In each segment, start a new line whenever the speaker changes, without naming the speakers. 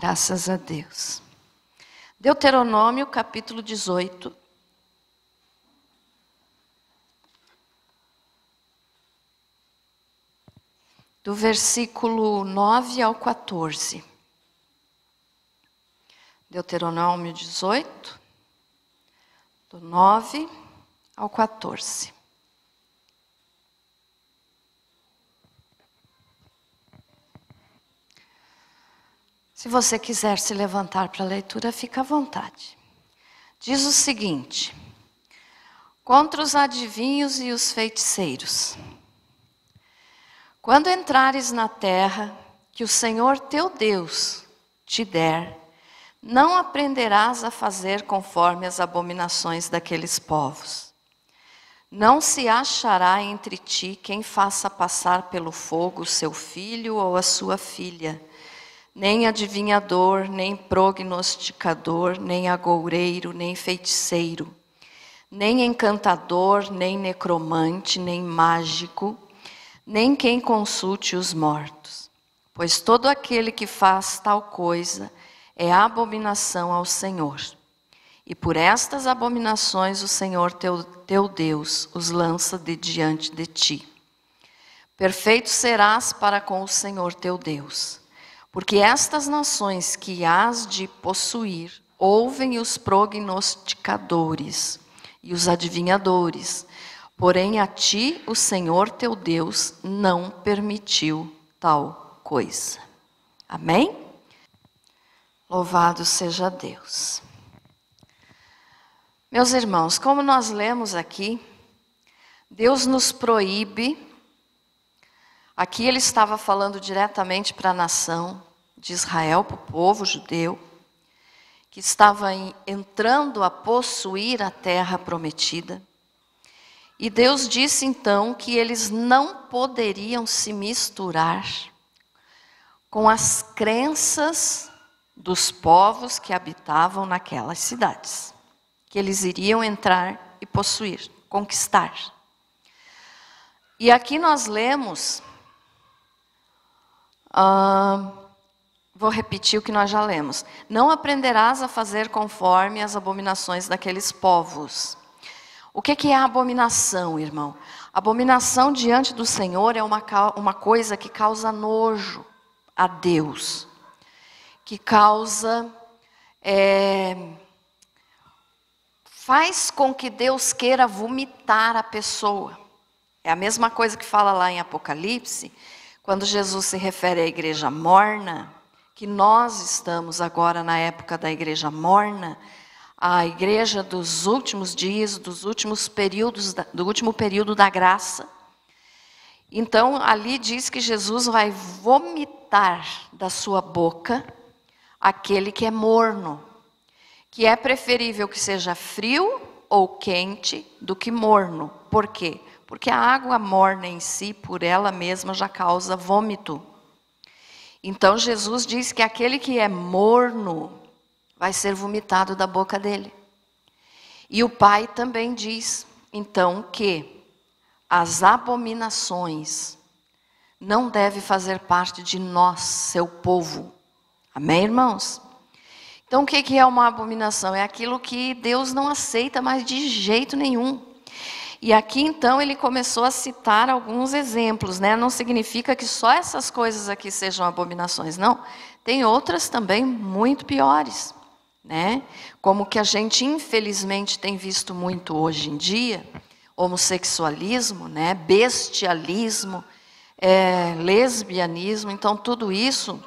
Graças a Deus. Deuteronômio, capítulo 18. Do versículo 9 ao 14. Deuteronômio 18, do 9 ao 14. Se você quiser se levantar para a leitura, fica à vontade. Diz o seguinte: contra os adivinhos e os feiticeiros. Quando entrares na terra que o Senhor teu Deus te der, não aprenderás a fazer conforme as abominações daqueles povos. Não se achará entre ti quem faça passar pelo fogo o seu filho ou a sua filha, nem adivinhador, nem prognosticador, nem agoureiro, nem feiticeiro, nem encantador, nem necromante, nem mágico, nem quem consulte os mortos. Pois todo aquele que faz tal coisa é abominação ao Senhor. E por estas abominações o Senhor teu Deus os lança de diante de ti. Perfeito serás para com o Senhor teu Deus. Porque estas nações que hás de possuir ouvem os prognosticadores e os adivinhadores, porém a ti o Senhor teu Deus não permitiu tal coisa. Amém? Louvado seja Deus. Meus irmãos, como nós lemos aqui, Deus nos proíbe. Aqui ele estava falando diretamente para a nação de Israel, para o povo judeu, que estava entrando a possuir a terra prometida. E Deus disse então que eles não poderiam se misturar com as crenças dos povos que habitavam naquelas cidades, que eles iriam entrar e possuir, conquistar. E aqui nós lemos... vou repetir o que nós já lemos. Não aprenderás a fazer conforme as abominações daqueles povos. O que é a abominação, irmão? Abominação diante do Senhor é uma coisa que causa nojo a Deus. Que causa... faz com que Deus queira vomitar a pessoa. É a mesma coisa que fala lá em Apocalipse, quando Jesus se refere à igreja morna, que nós estamos agora na época da igreja morna, a igreja dos últimos dias, dos últimos períodos, do último período da graça. Então, ali diz que Jesus vai vomitar da sua boca aquele que é morno, que é preferível que seja frio ou quente do que morno. Por quê? Porque a água morna em si, por ela mesma, já causa vômito. Então Jesus diz que aquele que é morno vai ser vomitado da boca dele. E o Pai também diz, então, que as abominações não devem fazer parte de nós, seu povo. Amém, irmãos? Então o que é uma abominação? É aquilo que Deus não aceita mais de jeito nenhum. E aqui então ele começou a citar alguns exemplos, né? Não significa que só essas coisas aqui sejam abominações, não. Tem outras também muito piores, né? Como que a gente infelizmente tem visto muito hoje em dia, homossexualismo, né? Bestialismo, lesbianismo, então tudo isso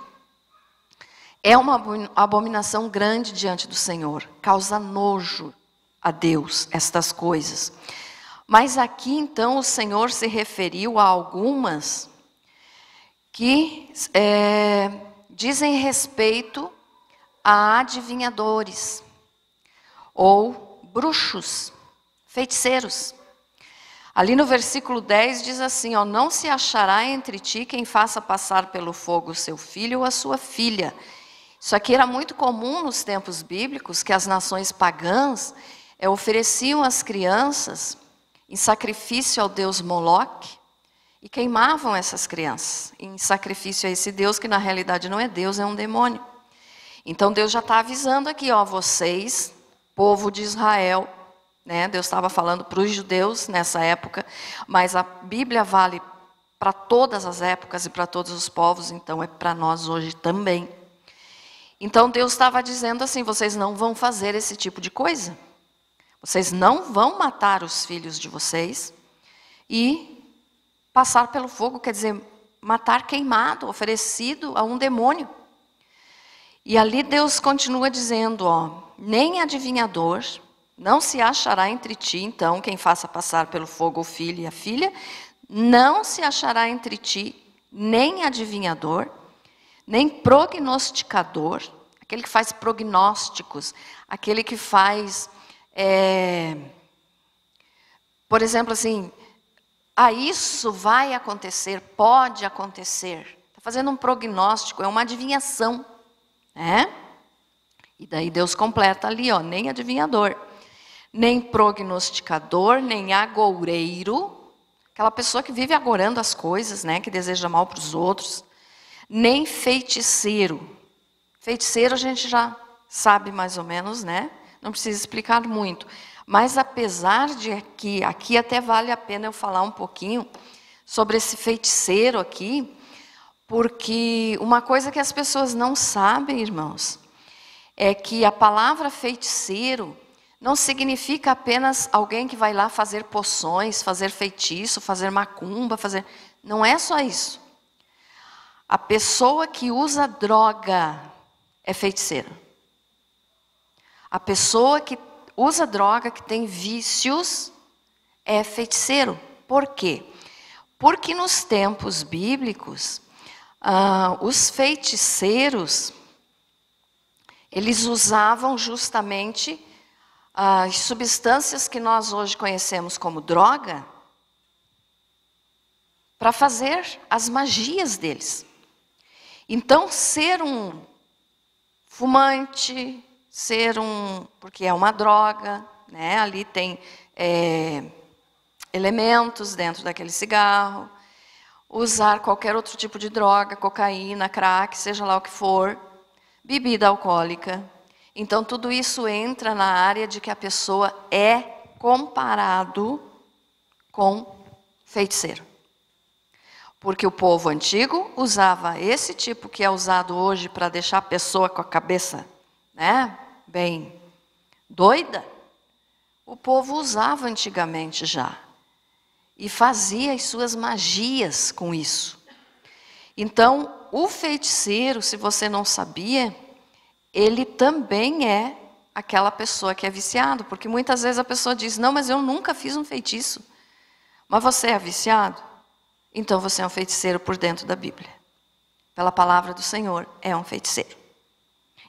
é uma abominação grande diante do Senhor, causa nojo a Deus estas coisas. Mas aqui, então, o Senhor se referiu a algumas que dizem respeito a adivinhadores ou bruxos, feiticeiros. Ali no versículo 10 diz assim, ó, não se achará entre ti quem faça passar pelo fogo o seu filho ou a sua filha. Isso aqui era muito comum nos tempos bíblicos, que as nações pagãs ofereciam as crianças em sacrifício ao deus Moloque, e queimavam essas crianças em sacrifício a esse deus, que na realidade não é Deus, é um demônio. Então Deus já está avisando aqui, ó, vocês, povo de Israel, né? Deus estava falando para os judeus nessa época, mas a Bíblia vale para todas as épocas e para todos os povos, então é para nós hoje também. Então Deus estava dizendo assim, vocês não vão fazer esse tipo de coisa. Vocês não vão matar os filhos de vocês e passar pelo fogo, quer dizer, matar queimado, oferecido a um demônio. E ali Deus continua dizendo, ó, nem adivinhador, não se achará entre ti, então, quem faça passar pelo fogo o filho e a filha, não se achará entre ti nem adivinhador, nem prognosticador, aquele que faz prognósticos, aquele que faz, por exemplo, assim, isso vai acontecer, pode acontecer. Está fazendo um prognóstico, é uma adivinhação, né? E daí Deus completa ali, ó, nem adivinhador, nem prognosticador, nem agoureiro, aquela pessoa que vive agorando as coisas, né, que deseja mal para os outros, nem feiticeiro. Feiticeiro a gente já sabe mais ou menos, né? Não precisa explicar muito. Mas apesar de que aqui até vale a pena eu falar um pouquinho sobre esse feiticeiro aqui, porque uma coisa que as pessoas não sabem, irmãos, é que a palavra feiticeiro não significa apenas alguém que vai lá fazer poções, fazer feitiço, fazer macumba, fazer... Não é só isso. A pessoa que usa droga é feiticeira. A pessoa que usa droga, que tem vícios, é feiticeiro. Por quê? Porque nos tempos bíblicos, os feiticeiros, eles usavam justamente as substâncias que nós hoje conhecemos como droga para fazer as magias deles. Então, ser um fumante, porque é uma droga, né? Ali tem elementos dentro daquele cigarro, usar qualquer outro tipo de droga, cocaína, crack, seja lá o que for, bebida alcoólica. Então, tudo isso entra na área de que a pessoa é comparado com feiticeiro. Porque o povo antigo usava esse tipo que é usado hoje para deixar a pessoa com a cabeça, né, bem doida. O povo usava antigamente já. E fazia as suas magias com isso. Então, o feiticeiro, se você não sabia, ele também é aquela pessoa que é viciado. Porque muitas vezes a pessoa diz, não, mas eu nunca fiz um feitiço. Mas você é viciado? Então você é um feiticeiro por dentro da Bíblia. Pela palavra do Senhor, é um feiticeiro.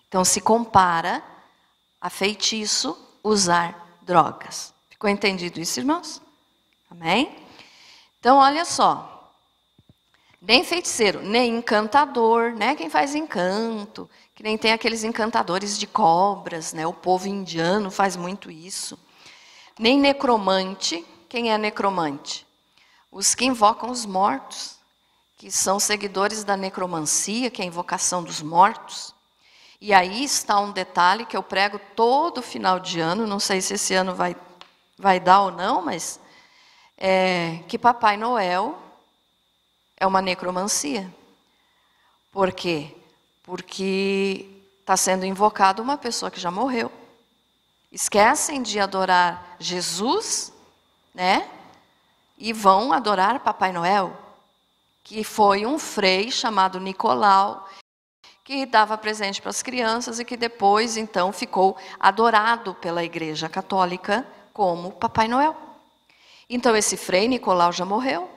Então se compara a feitiço usar drogas. Ficou entendido isso, irmãos? Amém? Então olha só. Nem feiticeiro, nem encantador, né? Quem faz encanto, que nem tem aqueles encantadores de cobras, né? O povo indiano faz muito isso. Nem necromante. Quem é necromante? Os que invocam os mortos, que são seguidores da necromancia, que é a invocação dos mortos. E aí está um detalhe que eu prego todo final de ano, não sei se esse ano vai dar ou não, mas que Papai Noel é uma necromancia. Por quê? Porque está sendo invocado uma pessoa que já morreu. Esquecem de adorar Jesus, né? E vão adorar Papai Noel, que foi um frei chamado Nicolau, que dava presente para as crianças e que depois, então, ficou adorado pela Igreja Católica como Papai Noel. Então, esse frei Nicolau já morreu.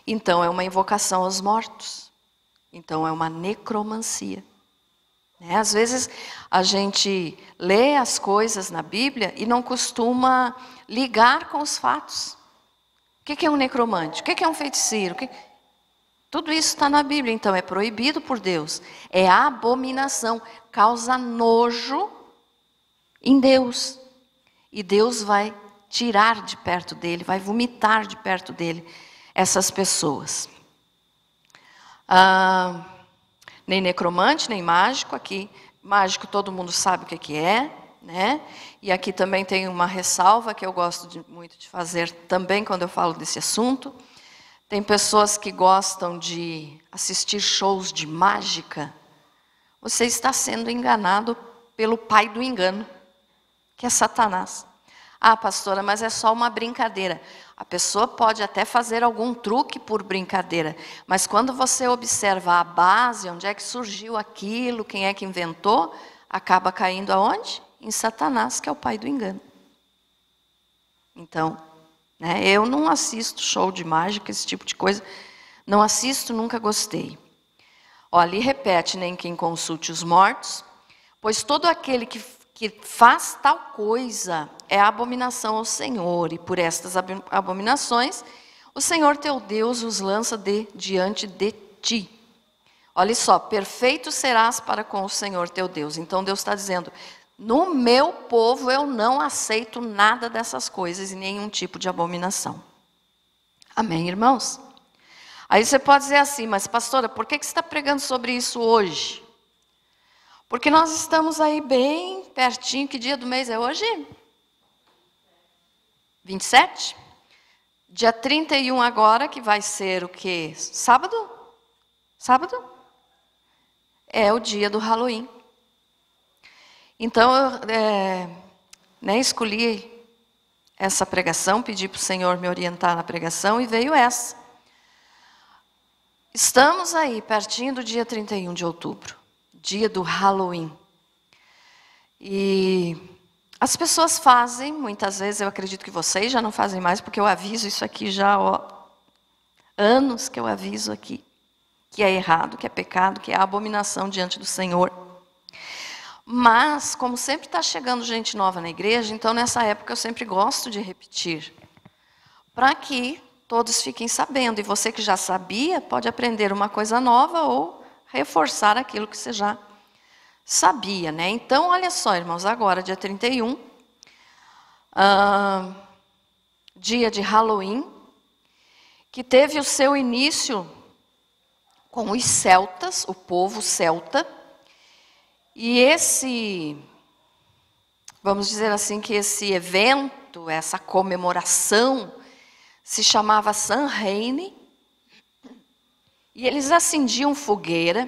Então, é uma invocação aos mortos. Então, é uma necromancia. Né? Às vezes, a gente lê as coisas na Bíblia e não costuma ligar com os fatos. O que é um necromante? O que é um feiticeiro? Tudo isso está na Bíblia, então é proibido por Deus. É abominação, causa nojo em Deus. E Deus vai tirar de perto dele, vai vomitar de perto dele essas pessoas. Nem necromante, nem mágico aqui. mágico todo mundo sabe o que é, né? E aqui também tem uma ressalva que eu gosto muito de fazer também quando eu falo desse assunto. Tem pessoas que gostam de assistir shows de mágica. Você está sendo enganado pelo pai do engano, que é Satanás. Ah, pastora, mas é só uma brincadeira. A pessoa pode até fazer algum truque por brincadeira, mas quando você observa a base, onde é que surgiu aquilo, quem é que inventou, acaba caindo aonde? Em Satanás, que é o pai do engano. Então, né, eu não assisto show de mágica, esse tipo de coisa. Não assisto, nunca gostei. Ó, ali repete, nem quem consulte os mortos, pois todo aquele que faz tal coisa é abominação ao Senhor, e por estas abominações o Senhor teu Deus os lança diante de ti. Olha só, perfeito serás para com o Senhor teu Deus. Então Deus está dizendo, no meu povo eu não aceito nada dessas coisas e nenhum tipo de abominação. Amém, irmãos? Aí você pode dizer assim, mas pastora, por que você está pregando sobre isso hoje? Porque nós estamos aí bem pertinho. Que dia do mês é hoje? 27? Dia 31 agora, que vai ser o quê? Sábado? Sábado? É o dia do Halloween. Então, eu escolhi essa pregação, pedi para o Senhor me orientar na pregação e veio essa. Estamos aí, pertinho do dia 31 de outubro. Dia do Halloween. E as pessoas fazem, muitas vezes, eu acredito que vocês já não fazem mais, porque eu aviso isso aqui já, anos que eu aviso aqui, que é errado, que é pecado, que é abominação diante do Senhor. Mas, como sempre está chegando gente nova na igreja, então nessa época eu sempre gosto de repetir, para que todos fiquem sabendo, e você que já sabia, pode aprender uma coisa nova ou reforçar aquilo que você já sabia, né? Então, olha só, irmãos, agora, dia 31, dia de Halloween, que teve o seu início com os celtas, o povo celta, e vamos dizer assim, que esse evento, essa comemoração, se chamava Samhain, e eles acendiam fogueira,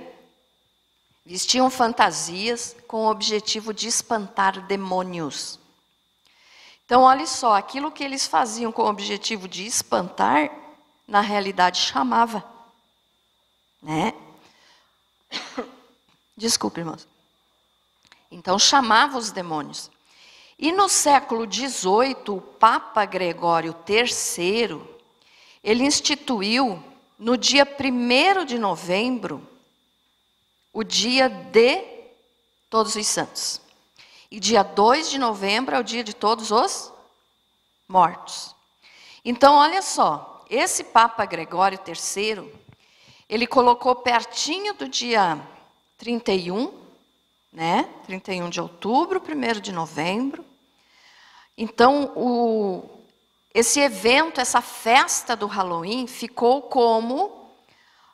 vestiam fantasias com o objetivo de espantar demônios. Então, olha só, aquilo que eles faziam com o objetivo de espantar, na realidade chamava, né? Desculpe, irmãos. Então, chamava os demônios. E no século XVIII, o Papa Gregório III, ele instituiu, no dia 1º de novembro, o dia de Todos os Santos. E dia 2 de novembro é o dia de todos os mortos. Então, olha só, esse Papa Gregório III, ele colocou pertinho do dia 31, né? 31 de outubro, 1º de novembro. Então, esse evento, essa festa do Halloween, ficou como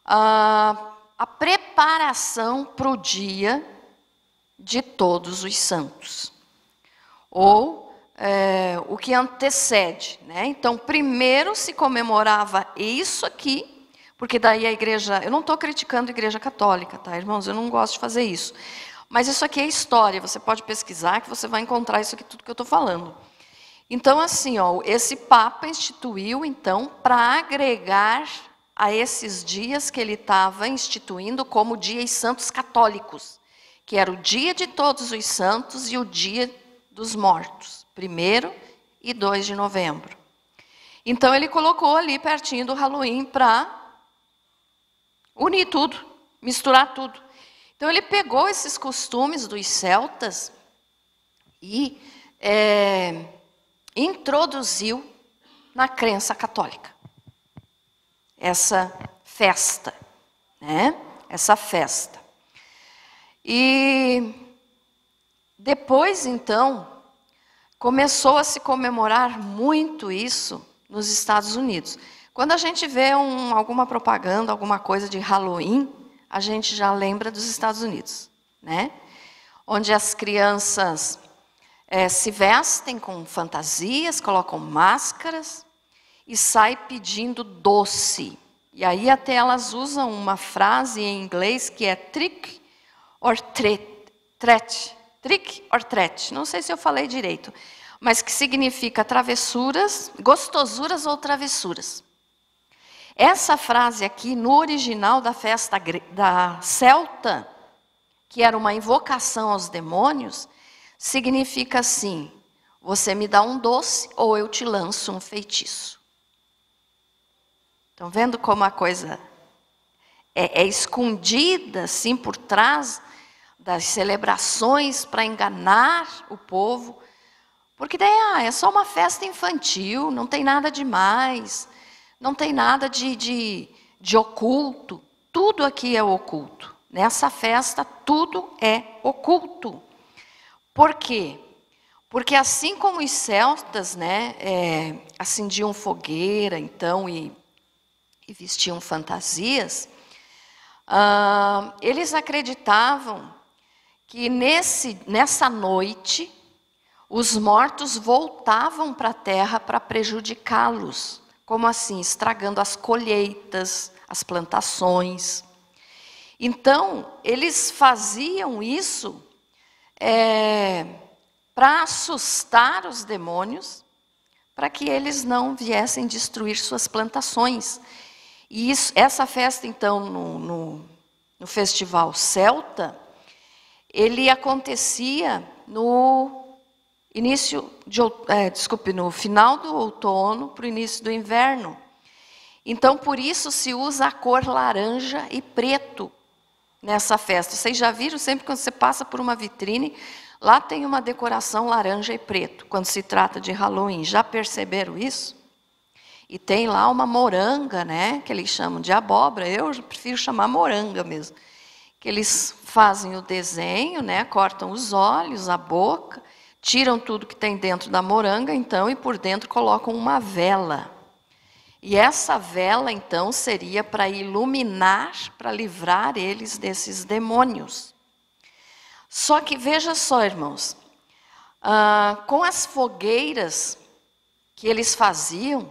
a preparação para o dia de Todos os Santos. Ou o que antecede, né? Então, primeiro se comemorava isso aqui, porque daí a igreja... Eu não estou criticando a igreja católica, tá, irmãos? Eu não gosto de fazer isso. Mas isso aqui é história, você pode pesquisar que você vai encontrar isso aqui, tudo que eu estou falando. Então, assim, ó, esse Papa instituiu, então, para agregar a esses dias que ele estava instituindo como dias santos católicos, que era o dia de Todos os Santos e o dia dos mortos, 1º e 2 de novembro. Então, ele colocou ali pertinho do Halloween para unir tudo, misturar tudo. Então, ele pegou esses costumes dos celtas e introduziu na crença católica essa festa, né? Essa festa. E depois, então, começou a se comemorar muito isso nos Estados Unidos. Quando a gente vê alguma propaganda, alguma coisa de Halloween, a gente já lembra dos Estados Unidos, né? onde as crianças se vestem com fantasias, colocam máscaras e saem pedindo doce. E aí até elas usam uma frase em inglês que é trick or treat. Trick or treat. Não sei se eu falei direito, mas que significa travessuras, gostosuras ou travessuras. Essa frase aqui, no original da festa da celta, que era uma invocação aos demônios, significa assim: você me dá um doce ou eu te lanço um feitiço. Estão vendo como a coisa é escondida assim por trás das celebrações para enganar o povo? Porque daí é só uma festa infantil, não tem nada demais, não tem nada de oculto. Tudo aqui é oculto. Nessa festa tudo é oculto. Por quê? Porque assim como os celtas, né, acendiam fogueira, então, e vestiam fantasias, eles acreditavam que nessa noite os mortos voltavam para a terra para prejudicá-los. Como assim? Estragando as colheitas, as plantações. Então, eles faziam isso para assustar os demônios, para que eles não viessem destruir suas plantações. E essa festa, então, no festival celta, ele acontecia no final do outono para o início do inverno. Então, por isso se usa a cor laranja e preto nessa festa. Vocês já viram, sempre quando você passa por uma vitrine, lá tem uma decoração laranja e preto, quando se trata de Halloween. Já perceberam isso? E tem lá uma moranga, né, que eles chamam de abóbora. Eu prefiro chamar moranga mesmo. Que eles fazem o desenho, né, cortam os olhos, a boca, tiram tudo que tem dentro da moranga, então, e por dentro colocam uma vela. E essa vela, então, seria para iluminar, para livrar eles desses demônios. Só que, veja só, irmãos, com as fogueiras que eles faziam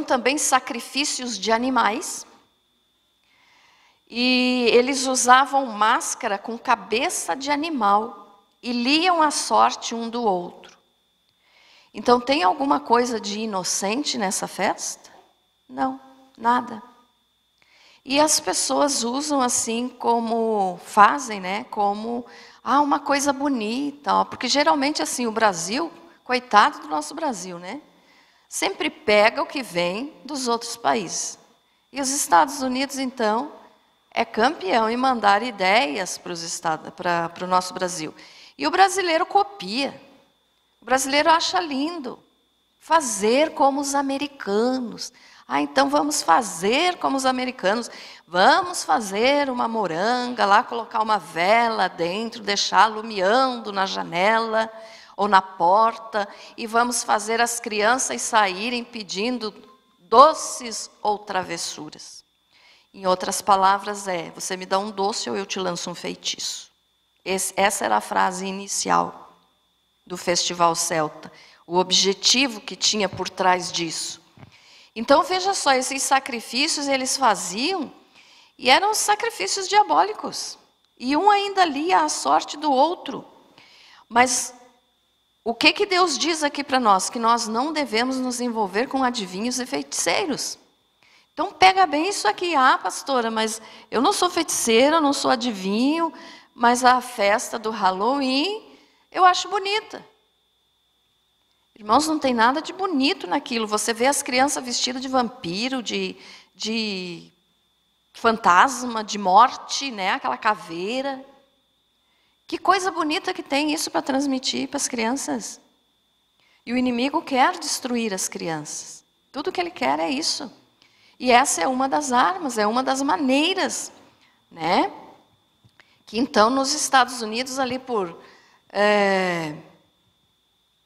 também sacrifícios de animais, e eles usavam máscara com cabeça de animal, e liam a sorte um do outro. Então, tem alguma coisa de inocente nessa festa? Não, nada. E as pessoas usam assim como fazem, né? Como uma coisa bonita, ó, porque geralmente assim o Brasil, coitado do nosso Brasil, né? Sempre pega o que vem dos outros países. E os Estados Unidos, então, é campeão em mandar ideias para o nosso Brasil. E o brasileiro copia. O brasileiro acha lindo fazer como os americanos. Então vamos fazer como os americanos. Vamos fazer uma moranga lá, colocar uma vela dentro, deixar alumiando na janela ou na porta, e vamos fazer as crianças saírem pedindo doces ou travessuras. Em outras palavras você me dá um doce ou eu te lanço um feitiço. Essa era a frase inicial do festival celta, o objetivo que tinha por trás disso. Então, veja só, esses sacrifícios eles faziam, e eram sacrifícios diabólicos. E um ainda lia a sorte do outro. Mas o que Deus diz aqui para nós? Que nós não devemos nos envolver com adivinhos e feiticeiros. Então, pega bem isso aqui. Pastora, mas eu não sou feiticeira, eu não sou adivinho, mas a festa do Halloween eu acho bonita. Irmãos, não tem nada de bonito naquilo. Você vê as crianças vestidas de vampiro, de fantasma, de morte, né? Aquela caveira. Que coisa bonita que tem isso para transmitir para as crianças. E o inimigo quer destruir as crianças. Tudo que ele quer é isso. E essa é uma das armas, é uma das maneiras, né? Que então nos Estados Unidos, ali por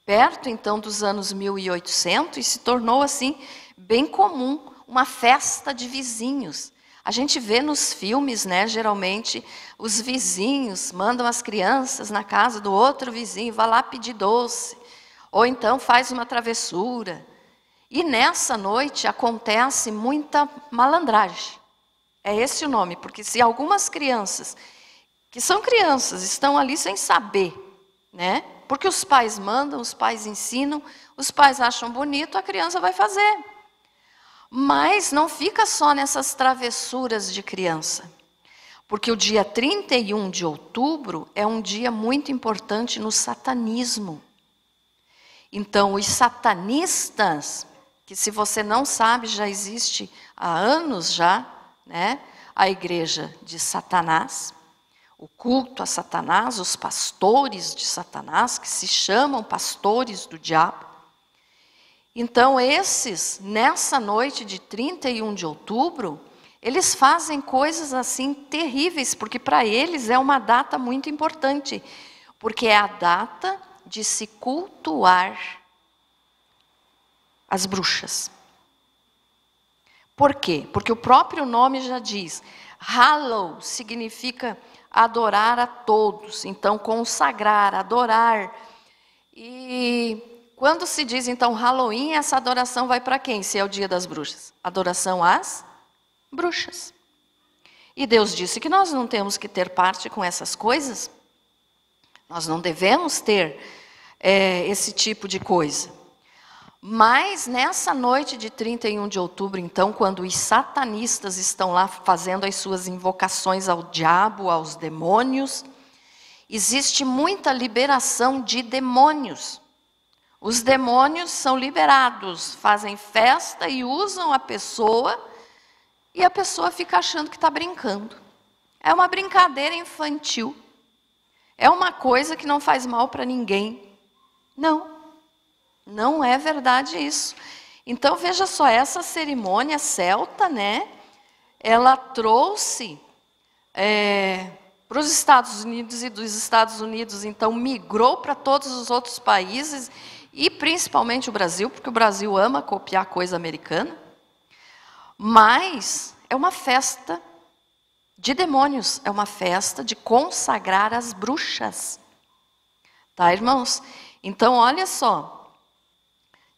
perto então dos anos 1800, se tornou assim bem comum uma festa de vizinhos. A gente vê nos filmes, né, geralmente, os vizinhos mandam as crianças na casa do outro vizinho, vai lá pedir doce, ou então faz uma travessura. E nessa noite acontece muita malandragem. É esse o nome, porque se algumas crianças, que são crianças, estão ali sem saber, né? Porque os pais mandam, os pais ensinam, os pais acham bonito, a criança vai fazer. Mas não fica só nessas travessuras de criança. Porque o dia 31 de outubro é um dia muito importante no satanismo. Então, os satanistas, que se você não sabe, já existe há anos já, né? A igreja de Satanás, o culto a Satanás, os pastores de Satanás, que se chamam pastores do diabo. Então, esses, nessa noite de 31 de outubro, eles fazem coisas assim terríveis, porque para eles é uma data muito importante, porque é a data de se cultuar as bruxas. Por quê? Porque o próprio nome já diz, Hallow significa adorar a todos, então consagrar, adorar. E quando se diz, então, Halloween, essa adoração vai para quem, se é o dia das bruxas? Adoração às bruxas. E Deus disse que nós não temos que ter parte com essas coisas. Nós não devemos ter esse tipo de coisa. Mas nessa noite de 31 de outubro, então, quando os satanistas estão lá fazendo as suas invocações ao diabo, aos demônios, existe muita liberação de demônios. Os demônios são liberados, fazem festa e usam a pessoa, e a pessoa fica achando que está brincando. É uma brincadeira infantil. É uma coisa que não faz mal para ninguém. Não é verdade isso. Então, veja só, essa cerimônia celta, né? Ela trouxe para os Estados Unidos, e dos Estados Unidos, então, migrou para todos os outros países, e principalmente o Brasil, porque o Brasil ama copiar coisa americana. Mas é uma festa de demônios, é uma festa de consagrar as bruxas. Tá, irmãos? Então, olha só.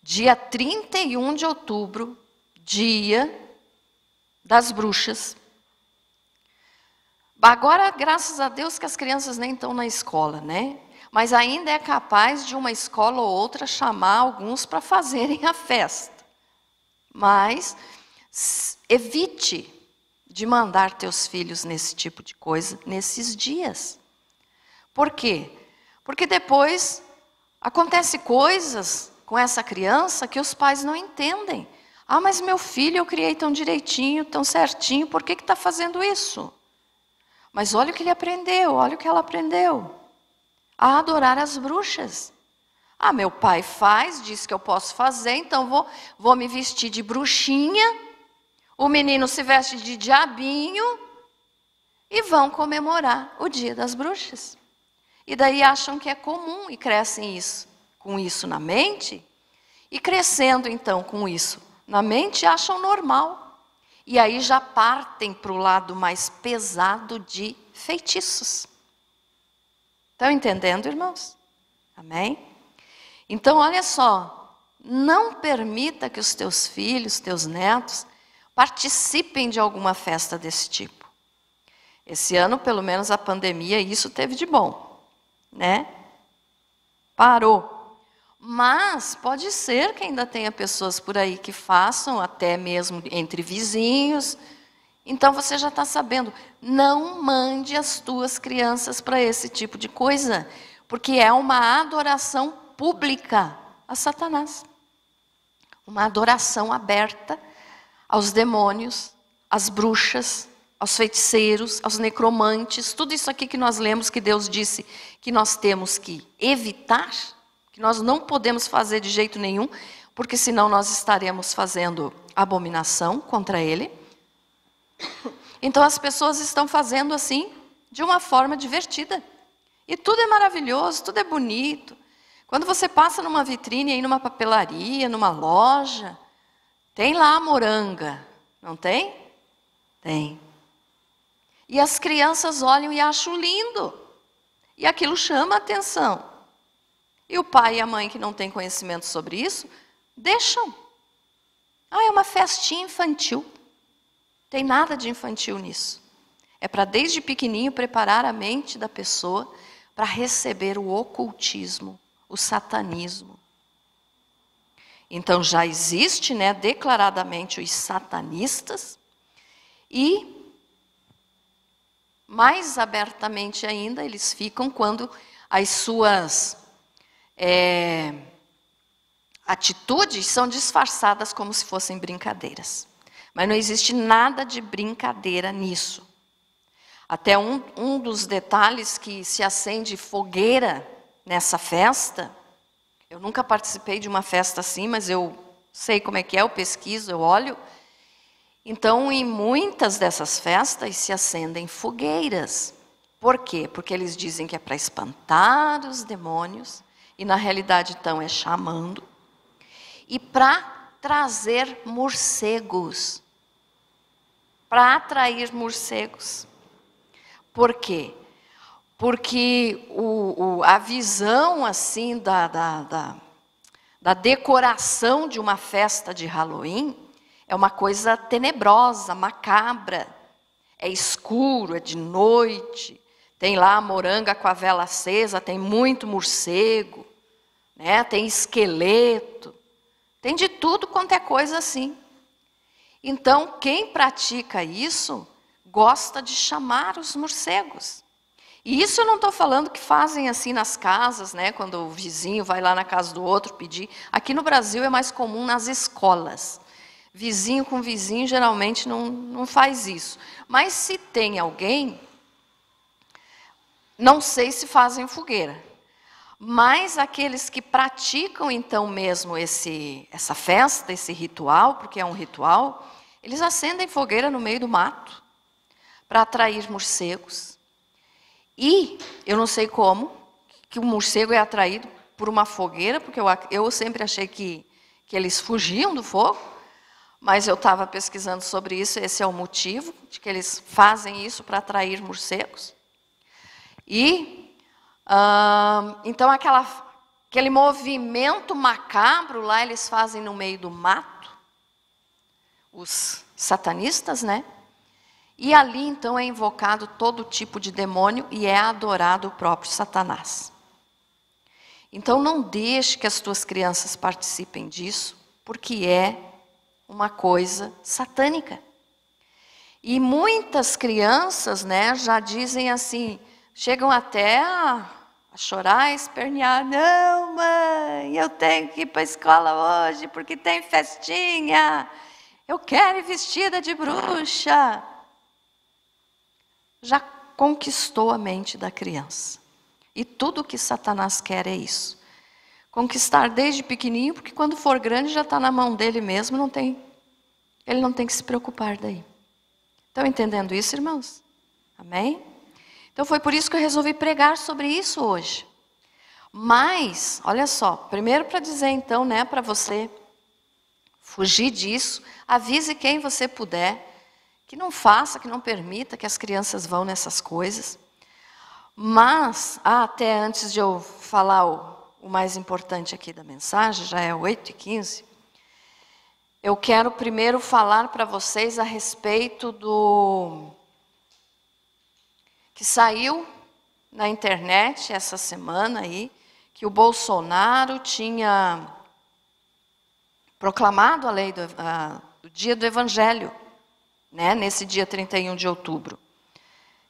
Dia 31 de outubro, dia das bruxas. Agora, graças a Deus que as crianças nem estão na escola, né? Mas ainda é capaz de uma escola ou outra chamar alguns para fazerem a festa. Mas evite de mandar teus filhos nesse tipo de coisa nesses dias. Por quê? Porque depois acontece coisas com essa criança que os pais não entendem. Ah, mas meu filho eu criei tão direitinho, tão certinho, por que está fazendo isso? Mas olha o que ele aprendeu, olha o que ela aprendeu. A adorar as bruxas. Ah, meu pai faz, diz que eu posso fazer, então vou me vestir de bruxinha, o menino se veste de diabinho e vão comemorar o dia das bruxas. E daí acham que é comum e crescem com isso na mente, e crescendo então com isso na mente, acham normal. E aí já partem para o lado mais pesado de feitiços. Estão entendendo, irmãos? Amém? Então, olha só, não permita que os teus filhos, teus netos, participem de alguma festa desse tipo. Esse ano, pelo menos a pandemia, isso teve de bom, né? Parou. Mas pode ser que ainda tenha pessoas por aí que façam, até mesmo entre vizinhos. Então você já está sabendo, não mande as tuas crianças para esse tipo de coisa, porque é uma adoração pública a Satanás. Uma adoração aberta aos demônios, às bruxas, aos feiticeiros, aos necromantes, tudo isso aqui que nós lemos que Deus disse que nós temos que evitar, que nós não podemos fazer de jeito nenhum, porque senão nós estaremos fazendo abominação contra Ele. Então as pessoas estão fazendo assim, de uma forma divertida. E tudo é maravilhoso, tudo é bonito. Quando você passa numa vitrine, aí numa papelaria, numa loja, tem lá a moranga, não tem? Tem. E as crianças olham e acham lindo. E aquilo chama a atenção. E o pai e a mãe que não têm conhecimento sobre isso, deixam. Ah, é uma festinha infantil. Tem nada de infantil nisso. É para desde pequenininho preparar a mente da pessoa para receber o ocultismo, o satanismo. Então já existe, né, declaradamente os satanistas e mais abertamente ainda eles ficam quando as suas atitudes são disfarçadas como se fossem brincadeiras. Mas não existe nada de brincadeira nisso. Até um dos detalhes que se acende fogueira nessa festa, eu nunca participei de uma festa assim, mas eu sei como é que é, eu pesquiso, eu olho. Então, em muitas dessas festas se acendem fogueiras. Por quê? Porque eles dizem que é para espantar os demônios, e na realidade então é chamando, e para trazer morcegos, para atrair morcegos. Por quê? Porque a visão assim da decoração de uma festa de Halloween é uma coisa tenebrosa, macabra. É escuro, é de noite, tem lá a moranga com a vela acesa, tem muito morcego, né? Tem esqueleto, tem de tudo quanto é coisa assim. Então, quem pratica isso gosta de chamar os morcegos. E isso eu não estou falando que fazem assim nas casas, né? Quando o vizinho vai lá na casa do outro pedir. Aqui no Brasil é mais comum nas escolas. Vizinho com vizinho geralmente não faz isso. Mas se tem alguém, não sei se fazem fogueira. Mas aqueles que praticam então mesmo essa festa, esse ritual, porque é um ritual, eles acendem fogueira no meio do mato para atrair morcegos. E eu não sei como que o morcego é atraído por uma fogueira, porque eu sempre achei que eles fugiam do fogo, mas eu estava pesquisando sobre isso, esse é o motivo de que eles fazem isso para atrair morcegos. E então aquele movimento macabro lá eles fazem no meio do mato, os satanistas, né? E ali então é invocado todo tipo de demônio e é adorado o próprio Satanás. Então não deixe que as tuas crianças participem disso, porque é uma coisa satânica. E muitas crianças, né, já dizem assim, chegam até a chorar, a espernear. Não, mãe, eu tenho que ir para a escola hoje porque tem festinha. Eu quero ir vestida de bruxa. Já conquistou a mente da criança. E tudo que Satanás quer é isso. Conquistar desde pequenininho, porque quando for grande já está na mão dele mesmo, ele não tem que se preocupar daí. Estão entendendo isso, irmãos? Amém? Então foi por isso que eu resolvi pregar sobre isso hoje. Mas, olha só, primeiro para dizer então, né, para você fugir disso, avise quem você puder, que não faça, que não permita que as crianças vão nessas coisas. Mas, até antes de eu falar o mais importante aqui da mensagem, já é 8h15, eu quero primeiro falar para vocês a respeito do que saiu na internet essa semana aí, que o Bolsonaro tinha proclamado a lei do dia do Evangelho, né, nesse dia 31 de outubro.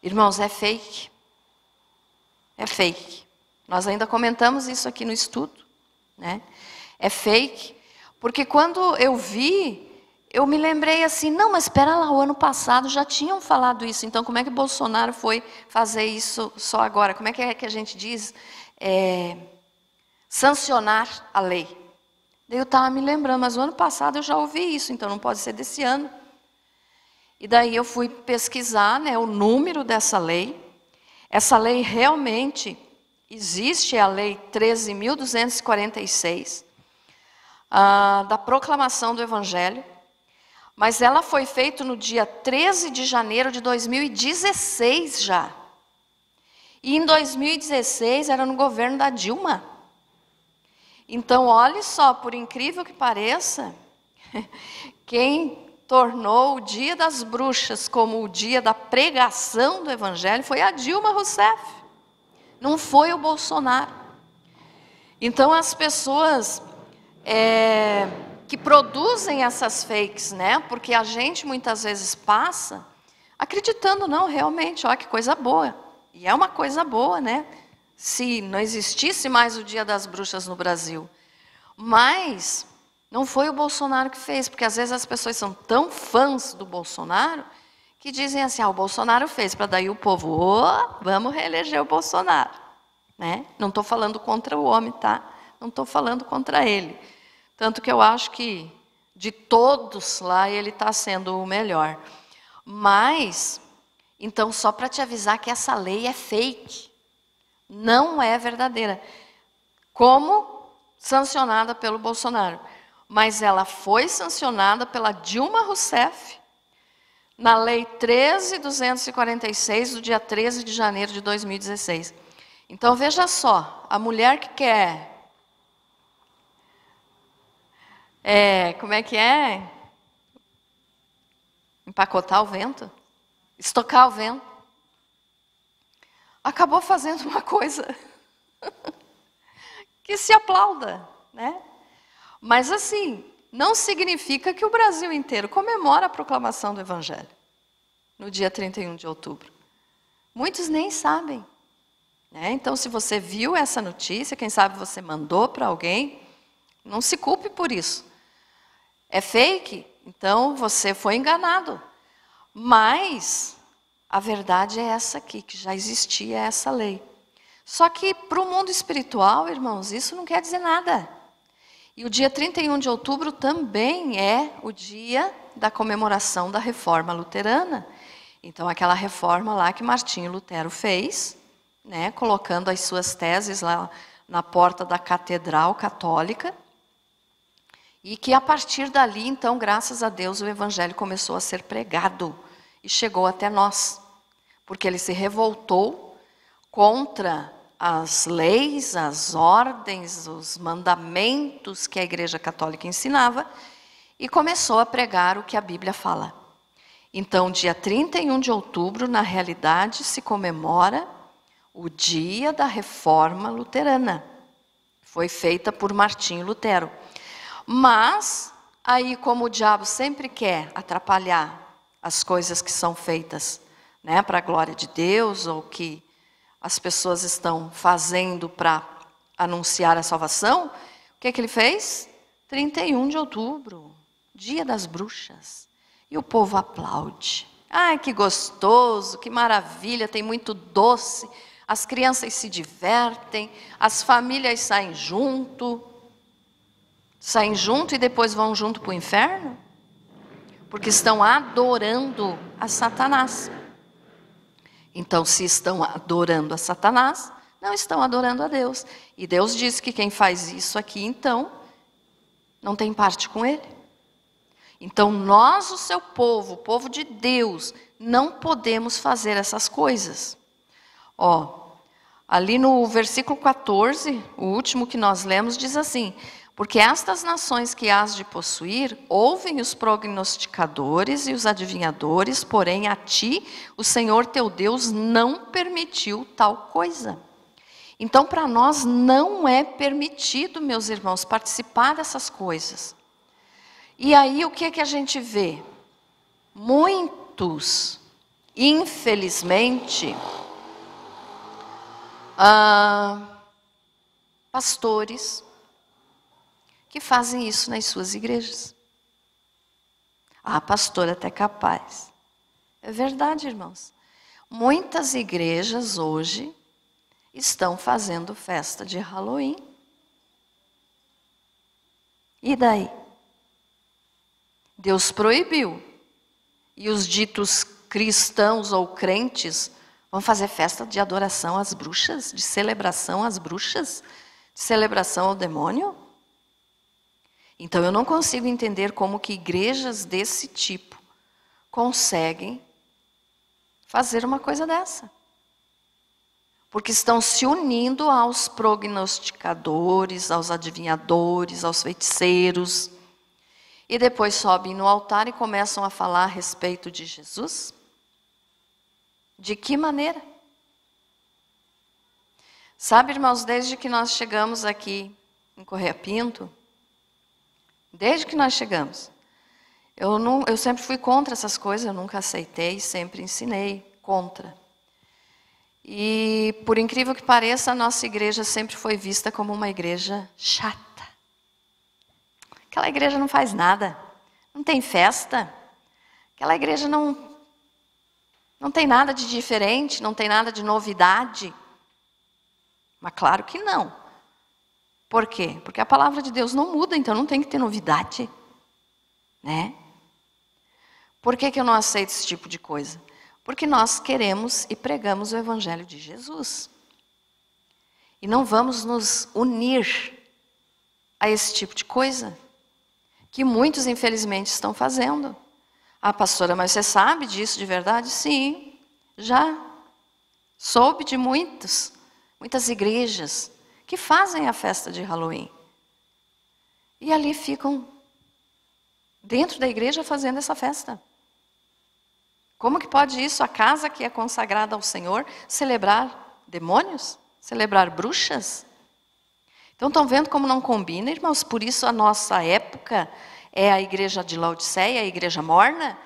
Irmãos, é fake. É fake. Nós ainda comentamos isso aqui no estudo, né? É fake, porque quando eu vi, eu me lembrei assim, não, mas espera lá, o ano passado já tinham falado isso, então como é que Bolsonaro foi fazer isso só agora? Como é que a gente diz? Sancionar a lei. Daí eu estava me lembrando, mas o ano passado eu já ouvi isso, então não pode ser desse ano. E daí eu fui pesquisar, né, o número dessa lei. Essa lei realmente existe, é a lei 13.246, da proclamação do Evangelho. Mas ela foi feita no dia 13 de janeiro de 2016 já. E em 2016 era no governo da Dilma. Então, olhe só, por incrível que pareça, quem tornou o Dia das Bruxas como o dia da pregação do Evangelho foi a Dilma Rousseff, não foi o Bolsonaro. Então, as pessoas que produzem essas fakes, né? Porque a gente muitas vezes passa acreditando, não, realmente, olha que coisa boa. E é uma coisa boa, né? Se não existisse mais o Dia das Bruxas no Brasil. Mas não foi o Bolsonaro que fez, porque às vezes as pessoas são tão fãs do Bolsonaro que dizem assim, o Bolsonaro fez, para daí o povo, vamos reeleger o Bolsonaro. Né? Não estou falando contra o homem, tá? Não estou falando contra ele. Tanto que eu acho que de todos lá ele está sendo o melhor. Mas, então, só para te avisar que essa lei é fake. Não é verdadeira. Como sancionada pelo Bolsonaro. Mas ela foi sancionada pela Dilma Rousseff na Lei 13.246, do dia 13 de janeiro de 2016. Então, veja só, a mulher que quer... como é que é? Empacotar o vento? Estocar o vento. Acabou fazendo uma coisa que se aplauda, né? Mas assim, não significa que o Brasil inteiro comemora a proclamação do Evangelho no dia 31 de outubro. Muitos nem sabem. Né? Então, se você viu essa notícia, quem sabe você mandou para alguém, não se culpe por isso. É fake? Então você foi enganado. Mas a verdade é essa aqui, que já existia essa lei. Só que para o mundo espiritual, irmãos, isso não quer dizer nada. E o dia 31 de outubro também é o dia da comemoração da Reforma Luterana. Então, aquela reforma lá que Martinho Lutero fez, né, colocando as suas teses lá na porta da Catedral Católica, e que a partir dali, então, graças a Deus, o Evangelho começou a ser pregado e chegou até nós, porque ele se revoltou contra as leis, as ordens, os mandamentos que a Igreja Católica ensinava e começou a pregar o que a Bíblia fala. Então, dia 31 de outubro, na realidade, se comemora o dia da Reforma Luterana. Foi feita por Martinho Lutero. Mas, aí como o diabo sempre quer atrapalhar as coisas que são feitas, né, para a glória de Deus, ou que as pessoas estão fazendo para anunciar a salvação, o que ele fez? 31 de outubro, dia das bruxas. E o povo aplaude. Ai, que gostoso, que maravilha, tem muito doce, as crianças se divertem, as famílias saem junto e depois vão junto para o inferno? Porque estão adorando a Satanás. Então, se estão adorando a Satanás, não estão adorando a Deus. E Deus diz que quem faz isso aqui, então, não tem parte com ele. Então, nós, o seu povo, o povo de Deus, não podemos fazer essas coisas. Ali no versículo 14, o último que nós lemos, diz assim: porque estas nações que hás de possuir, ouvem os prognosticadores e os adivinhadores, porém a ti, o Senhor teu Deus, não permitiu tal coisa. Então, para nós não é permitido, meus irmãos, participar dessas coisas. E aí, o que a gente vê? Muitos, infelizmente, pastores que fazem isso nas suas igrejas. Pastor, até capaz. É verdade, irmãos. Muitas igrejas hoje estão fazendo festa de Halloween. E daí? Deus proibiu. E os ditos cristãos ou crentes vão fazer festa de adoração às bruxas, de celebração às bruxas, de celebração ao demônio? Então eu não consigo entender como que igrejas desse tipo conseguem fazer uma coisa dessa. Porque estão se unindo aos prognosticadores, aos adivinhadores, aos feiticeiros. E depois sobem no altar e começam a falar a respeito de Jesus. De que maneira? Sabe, irmãos, desde que nós chegamos aqui em Correia Pinto, desde que nós chegamos, eu sempre fui contra essas coisas, eu nunca aceitei, sempre ensinei contra. E, por incrível que pareça, a nossa igreja sempre foi vista como uma igreja chata. Aquela igreja não faz nada, não tem festa, aquela igreja não tem nada de diferente, não tem nada de novidade. Mas claro que não. Por quê? Porque a palavra de Deus não muda, então não tem que ter novidade. Né? Por que eu não aceito esse tipo de coisa? Porque nós queremos e pregamos o Evangelho de Jesus. E não vamos nos unir a esse tipo de coisa, que muitos, infelizmente, estão fazendo. Ah, pastora, mas você sabe disso de verdade? Sim, já soube de muitas igrejas que fazem a festa de Halloween. E ali ficam dentro da igreja fazendo essa festa. Como que pode isso, a casa que é consagrada ao Senhor, celebrar demônios? Celebrar bruxas? Então estão vendo como não combina, irmãos? Por isso a nossa época é a igreja de Laodiceia, a igreja morna,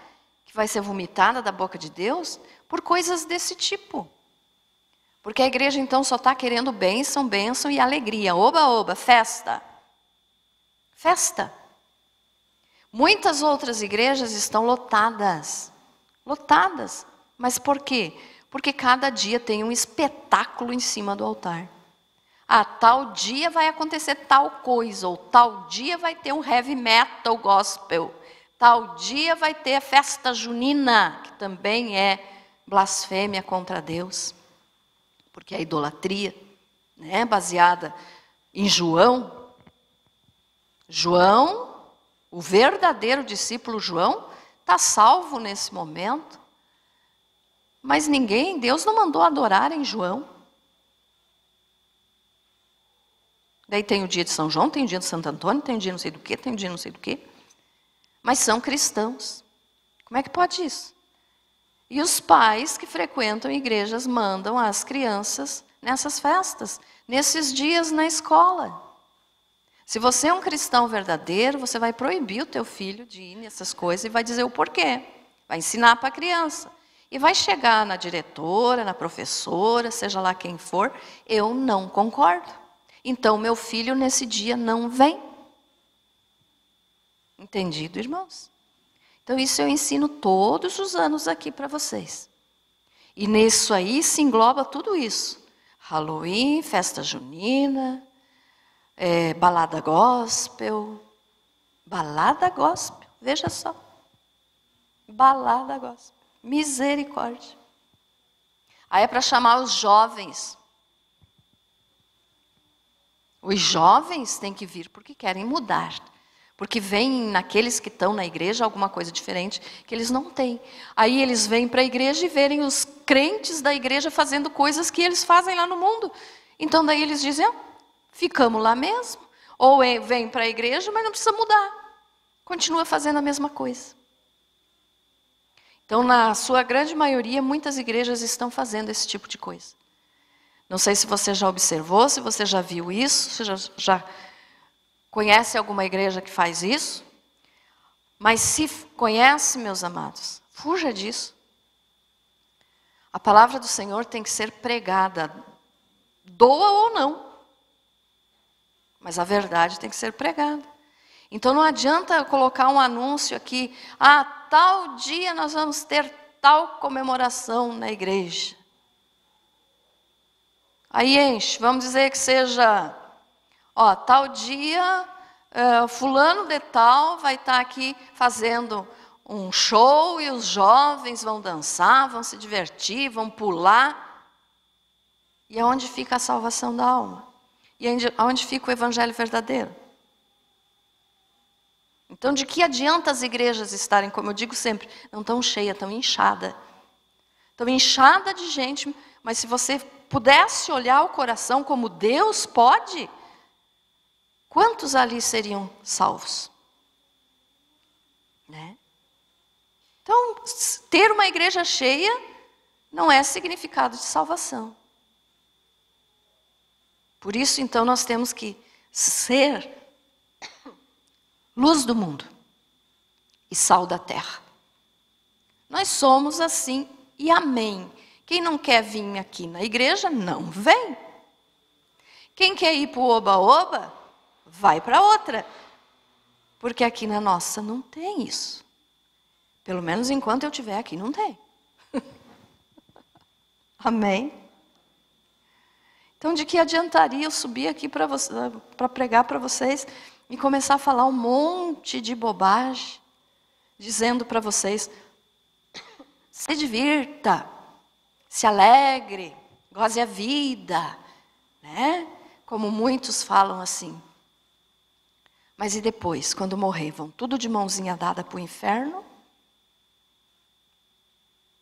que vai ser vomitada da boca de Deus, por coisas desse tipo. Porque a igreja então só está querendo bênção, bênção e alegria. Oba, oba, festa. Festa. Muitas outras igrejas estão lotadas. Lotadas. Mas por quê? Porque cada dia tem um espetáculo em cima do altar. Ah, tal dia vai acontecer tal coisa, ou tal dia vai ter um heavy metal gospel, tal dia vai ter a festa junina, que também é blasfêmia contra Deus, porque é idolatria, né, baseada em João. João, o verdadeiro discípulo João, está salvo nesse momento, mas Deus não mandou adorar em João. Daí tem o dia de São João, tem o dia de Santo Antônio, tem o dia não sei do quê, tem o dia não sei do quê. Mas são cristãos. Como é que pode isso? E os pais que frequentam igrejas mandam as crianças nessas festas, nesses dias na escola. Se você é um cristão verdadeiro, você vai proibir o teu filho de ir nessas coisas e vai dizer o porquê. Vai ensinar para a criança. E vai chegar na diretora, na professora, seja lá quem for, eu não concordo. Então, meu filho nesse dia não vem. Entendido, irmãos? Então, isso eu ensino todos os anos aqui para vocês. E nisso aí se engloba tudo isso. Halloween, festa junina, balada gospel. Balada gospel, veja só. Balada gospel. Misericórdia. Aí é para chamar os jovens. Os jovens têm que vir porque querem mudar. Porque vem naqueles que estão na igreja alguma coisa diferente que eles não têm. Aí eles vêm para a igreja e verem os crentes da igreja fazendo coisas que eles fazem lá no mundo. Então daí eles dizem, ficamos lá mesmo. Ou vem para a igreja, mas não precisa mudar. Continua fazendo a mesma coisa. Então, na sua grande maioria, muitas igrejas estão fazendo esse tipo de coisa. Não sei se você já observou, se você já viu isso, se já conhece alguma igreja que faz isso. Mas se conhece, meus amados, fuja disso. A palavra do Senhor tem que ser pregada, doa ou não. Mas a verdade tem que ser pregada. Então não adianta colocar um anúncio aqui, tal dia nós vamos ter tal comemoração na igreja. Aí enche, vamos dizer que seja, tal dia, fulano de tal vai estar aqui fazendo um show e os jovens vão dançar, vão se divertir, vão pular. E aonde fica a salvação da alma? E aonde fica o evangelho verdadeiro? Então, de que adianta as igrejas estarem, como eu digo sempre, não tão cheias, tão inchadas. Tão inchada de gente, mas se você pudesse olhar o coração como Deus pode, quantos ali seriam salvos? Né? Então, ter uma igreja cheia não é significado de salvação. Por isso, então, nós temos que ser luz do mundo e sal da terra. Nós somos assim e amém. Quem não quer vir aqui na igreja, não vem. Quem quer ir para o oba-oba, vai para outra. Porque aqui na nossa não tem isso. Pelo menos enquanto eu estiver aqui, não tem. Amém? Então, de que adiantaria eu subir aqui para pregar para vocês e começar a falar um monte de bobagem, dizendo para vocês, se divirta, se alegre, goze a vida, né? Como muitos falam assim. Mas e depois, quando morrer, vão tudo de mãozinha dada para o inferno?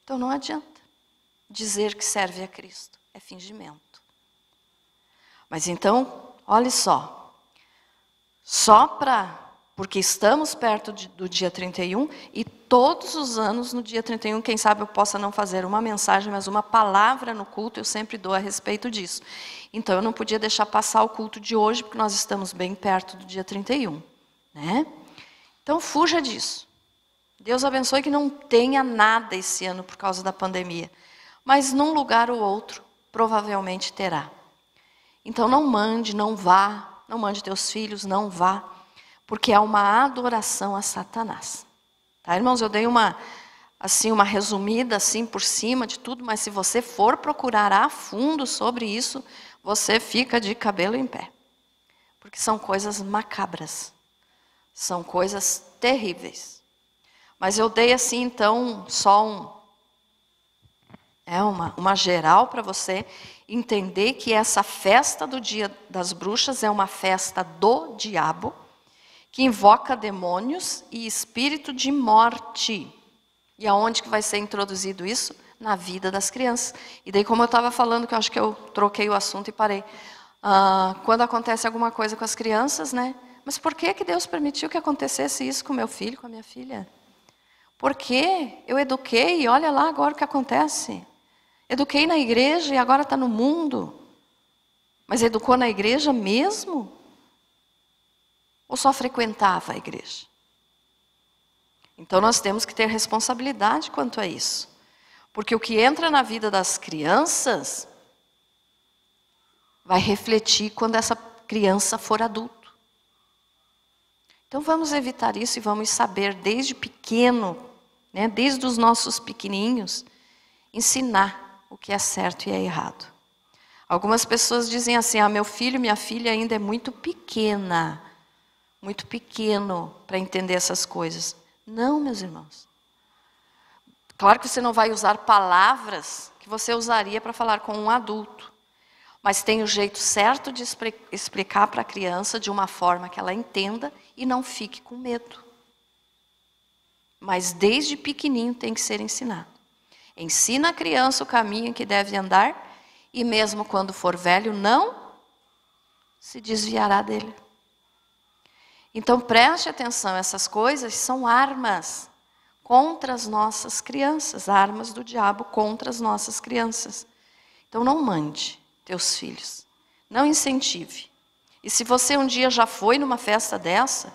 Então não adianta dizer que serve a Cristo, é fingimento. Mas então, olhe só porque estamos perto do dia 31 e todos os anos no dia 31, quem sabe eu possa não fazer uma mensagem, mas uma palavra no culto eu sempre dou a respeito disso. Então eu não podia deixar passar o culto de hoje, porque nós estamos bem perto do dia 31. Né? Então fuja disso. Deus abençoe que não tenha nada esse ano por causa da pandemia. Mas num lugar ou outro, provavelmente terá. Então não mande, não vá, não mande teus filhos, não vá, porque é uma adoração a Satanás. Tá, irmãos, eu dei uma resumida assim por cima de tudo, mas se você for procurar a fundo sobre isso, você fica de cabelo em pé. Porque são coisas macabras, são coisas terríveis. Mas eu dei assim, então, só uma geral para você entender que essa festa do Dia das Bruxas é uma festa do diabo, que invoca demônios e espírito de morte. E aonde que vai ser introduzido isso? Na vida das crianças. E daí, como eu estava falando, que eu acho que eu troquei o assunto e parei. Quando acontece alguma coisa com as crianças, né? Mas por que Deus permitiu que acontecesse isso com meu filho, com a minha filha? Porque eu eduquei e olha lá agora o que acontece. Eduquei na igreja e agora está no mundo. Mas educou na igreja mesmo? Ou só frequentava a igreja? Então nós temos que ter responsabilidade quanto a isso. Porque o que entra na vida das crianças vai refletir quando essa criança for adulto. Então vamos evitar isso e vamos saber desde pequeno, né, desde os nossos pequeninhos, ensinar o que é certo e é errado. Algumas pessoas dizem assim, meu filho, minha filha ainda é muito pequeno para entender essas coisas. Não, meus irmãos. Claro que você não vai usar palavras que você usaria para falar com um adulto. Mas tem o jeito certo de explicar para a criança de uma forma que ela entenda e não fique com medo. Mas desde pequenininho tem que ser ensinado. Ensina a criança o caminho em que deve andar e mesmo quando for velho não se desviará dele. Então preste atenção, essas coisas são armas contra as nossas crianças, armas do diabo contra as nossas crianças. Então não mande teus filhos, não incentive. E se você um dia já foi numa festa dessa,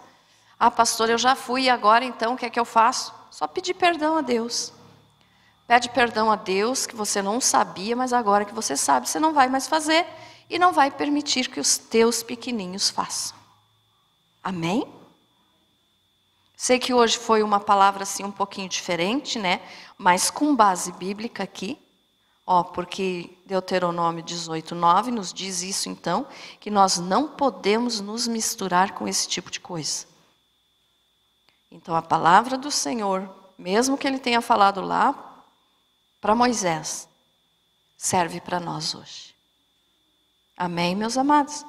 pastor, eu já fui e agora então o que é que eu faço? Só pedir perdão a Deus. Pede perdão a Deus que você não sabia, mas agora que você sabe, você não vai mais fazer e não vai permitir que os teus pequeninhos façam. Amém? Sei que hoje foi uma palavra assim um pouquinho diferente, né? Mas com base bíblica aqui. Porque Deuteronômio 18:9 nos diz isso então, que nós não podemos nos misturar com esse tipo de coisa. Então a palavra do Senhor, mesmo que ele tenha falado lá para Moisés, serve para nós hoje. Amém, meus amados?